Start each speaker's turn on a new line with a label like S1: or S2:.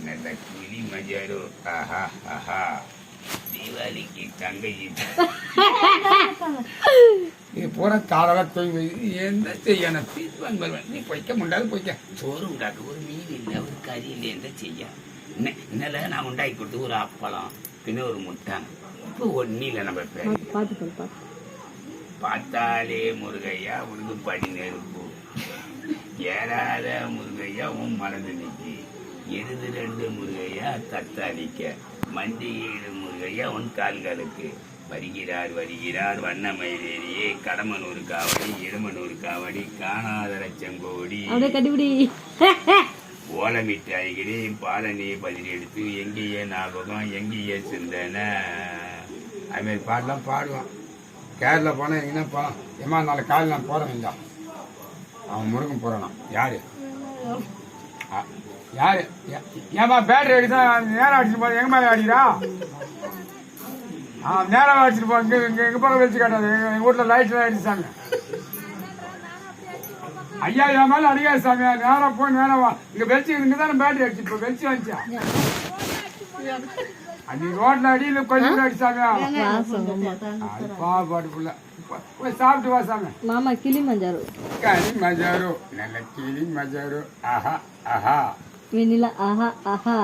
S1: நல்ல கிளி மஜாரோ. ஆஹா ஆஹா, தீபாவளிக்கு தங்கை இது பூரா காலெல்லாம் தொய்வு. என்ன செய்யணும்? பீஸ் வாங்குவேன். நீ பொய்க்க முடியாது, பொய்க்க. சோறு உண்டாக்க ஒரு மீன் இல்லை, ஒரு கறி இல்லை, என்ன செய்ய? இன்னல நான் உண்டாக்கி கொடுத்து ஒரு அப்பளம் பின்ன ஒரு முட்டை. இப்போ ஒன்றும் இல்லை. நம்ம பேர் பார்த்தாலே முருகையா உனக்கு படி நெருப்பு, ஏறாத முருகையா உன் மறந்து நிற்கி, எருது ரெண்டு முருகையா தத்தாளிக்க, மண்டியீடு முருகையா உன் கால்களுக்கு. வருகிறார் வருகிறார் வண்ணமயிலேரியே, கடமனூர் காவடி, இடுமனூர் காவடி, காணாத லட்சங்கோடி, ஓலமிட்டாய்களே பாலனையை பதில் எடுத்து, எங்கேயே ஞாபகம் எங்கேயே சிந்தனை. அதுமாரி பாடலாம் பாடுவான். கேரளா போனால் எங்கன்னா போகலாம். ஏமா நாளை காலையில் நான் போகிறேன் வந்தா அவன் முருகன் போகிறானா? யாரு யாரு? ஏமா பேட்டரி அடிதான் நேரம் அடிச்சுட்டு போகிறேன். எங்க மேலே அடிக்கிறா? நேரம் அடிச்சுட்டு போ. எங்கள் பக்கம் வச்சு காட்டாது. எங்கள் வீட்டில் லைட்லாம் அடிச்சாங்க. ஐயா என் மேலே அடிக்காது சாமி. நேரம் போய் நேரம் வா. இங்கே வெளிச்சு இங்கே தானே பேட்டரி அடிச்சு. இப்போ வெளிச்சு வந்துச்சா அன்னைக்கு ரோட்ல அடியில் கொஞ்சம் அடிச்சாங்க. பாடுப்புள்ள போய் சாப்பிட்டு வா சாமி.
S2: மாமா கிளி மஜாரு,
S1: கிளி மஜாரு, நல்ல கிளி மஜாரு. ஆஹா ஆஹா,
S2: வெண்ணிலா ஆஹா ஆஹா.